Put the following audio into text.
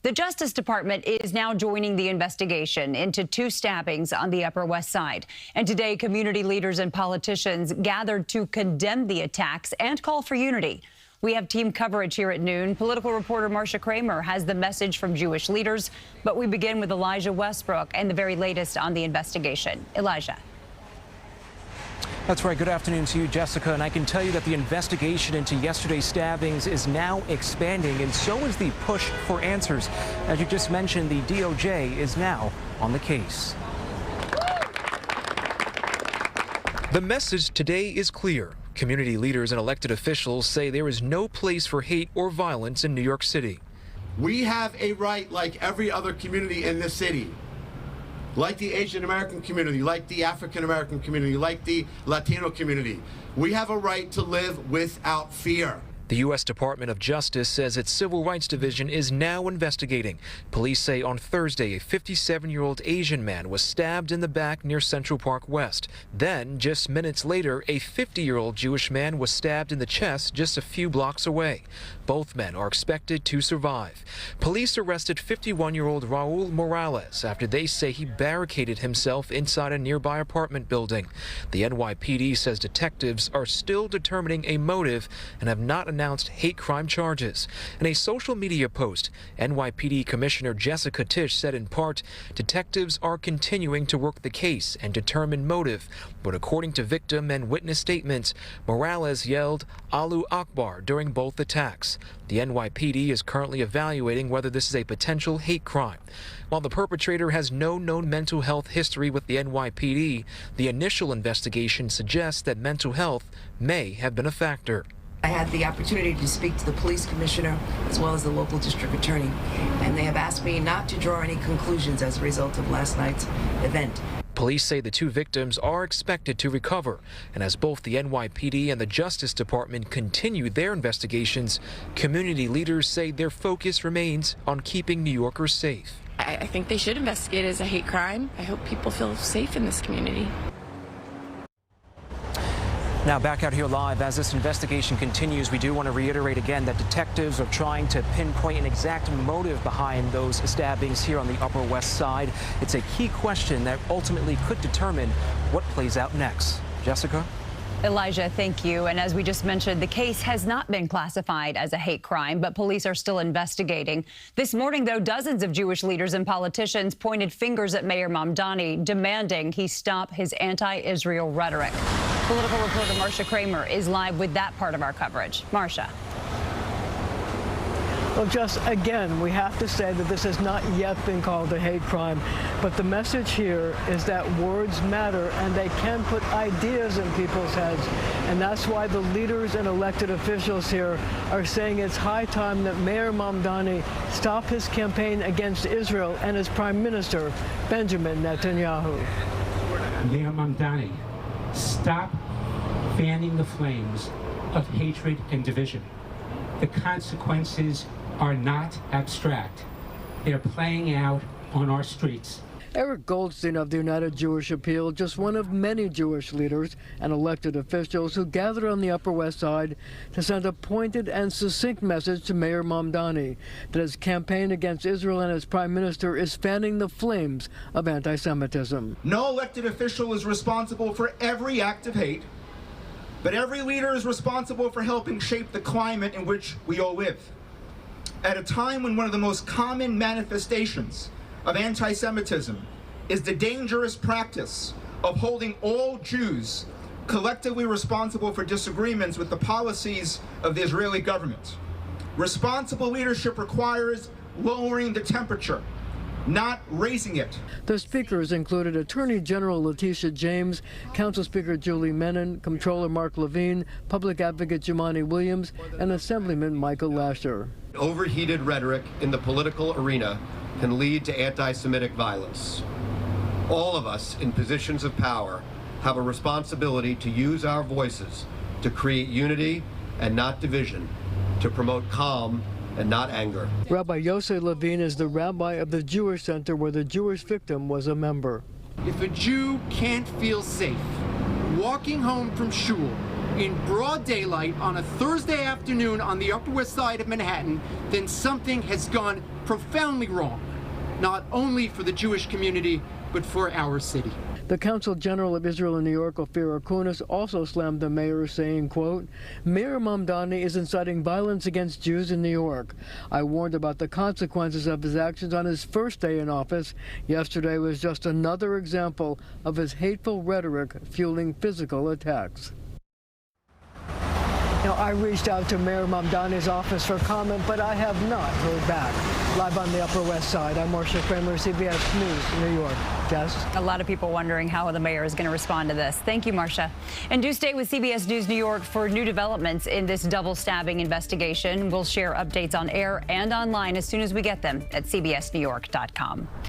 The Justice Department is now joining the investigation into 2 stabbings on the Upper West Side. And today, community leaders and politicians gathered to condemn the attacks and call for unity. We have team coverage here at noon. Political reporter Marcia Kramer has the message from Jewish leaders. But we begin with Elijah Westbrook and the very latest on the investigation. Elijah. That's right. Good afternoon to you, Jessica. And I can tell you that the investigation into yesterday's stabbings is now expanding, and so is the push for answers. As you just mentioned, the DOJ is now on the case. The message today is clear. Community leaders and elected officials say there is no place for hate or violence in New York City. We have a right, like every other community in this city, like the Asian American community, like the African American community, like the Latino community. We have a right to live without fear. The U.S. Department of Justice says its Civil Rights Division is now investigating. Police say on Thursday, a 57-year-old Asian man was stabbed in the back near Central Park West. Then, just minutes later, a 50-year-old Jewish man was stabbed in the chest just a few blocks away. Both men are expected to survive. Police arrested 51-year-old Raul Morales after they say he barricaded himself inside a nearby apartment building. The NYPD says detectives are still determining a motive and have not announced hate crime charges. In a social media post, NYPD Commissioner Jessica Tisch said in part, detectives are continuing to work the case and determine motive. But according to victim and witness statements, Morales yelled Allahu Akbar during both attacks. The NYPD is currently evaluating whether this is a potential hate crime. While the perpetrator has no known mental health history with the NYPD, the initial investigation suggests that mental health may have been a factor. I had the opportunity to speak to the police commissioner as well as the local district attorney, and they have asked me not to draw any conclusions as a result of last night's event. Police say the 2 victims are expected to recover, and as both the NYPD and the Justice Department continue their investigations, community leaders say their focus remains on keeping New Yorkers safe. I think they should investigate it as a hate crime. I hope people feel safe in this community. Now back out here live, as this investigation continues, we do want to reiterate again that detectives are trying to pinpoint an exact motive behind those stabbings here on the Upper West Side. It's a key question that ultimately could determine what plays out next. Jessica? Elijah, thank you. And as we just mentioned, the case has not been classified as a hate crime, but police are still investigating. This morning, though, dozens of Jewish leaders and politicians pointed fingers at Mayor Mamdani, demanding he stop his anti-Israel rhetoric. Political reporter Marcia Kramer is live with that part of our coverage. Marcia. Well, just again, we have to say that this has not yet been called a hate crime, but the message here is that words matter and they can put ideas in people's heads. And that's why the leaders and elected officials here are saying it's high time that Mayor Mamdani stop his campaign against Israel and his Prime Minister, Benjamin Netanyahu. Mayor Mamdani, stop fanning the flames of hatred and division. The consequences are not abstract. They're playing out on our streets. Eric Goldstein of the United Jewish Appeal, just one of many Jewish leaders and elected officials who gathered on the Upper West Side to send a pointed and succinct message to Mayor Mamdani that his campaign against Israel and his prime minister is fanning the flames of anti-Semitism. No elected official is responsible for every act of hate, but every leader is responsible for helping shape the climate in which we all live. At a time when one of the most common manifestations of anti-Semitism is the dangerous practice of holding all Jews collectively responsible for disagreements with the policies of the Israeli government. Responsible leadership requires lowering the temperature, not raising it. The speakers included Attorney General Letitia James, Council Speaker Julie Menon, Comptroller Mark Levine, Public Advocate Jumaane Williams, and Assemblyman Michael Lasher. Overheated rhetoric in the political arena can lead to anti-Semitic violence. All of us in positions of power have a responsibility to use our voices to create unity and not division, to promote calm and not anger. Rabbi Yosef Levine is the rabbi of the Jewish Center where the Jewish victim was a member. If a Jew can't feel safe walking home from shul in broad daylight on a Thursday afternoon on the Upper West Side of Manhattan, then something has gone profoundly wrong, not only for the Jewish community, but for our city. The Consul General of Israel in New York, Ophir Akunis, also slammed the mayor, saying, quote, Mayor Mamdani is inciting violence against Jews in New York. I warned about the consequences of his actions on his first day in office. Yesterday was just another example of his hateful rhetoric fueling physical attacks. Now, I reached out to Mayor Mamdani's office for comment, but I have not heard back. Live on the Upper West Side, I'm Marcia, Kramer, CBS News, New York. Jess? A lot of people wondering how the mayor is going to respond to this. Thank you, Marcia. And do stay with CBS News New York for new developments in this double stabbing investigation. We'll share updates on air and online as soon as we get them at cbsnewyork.com.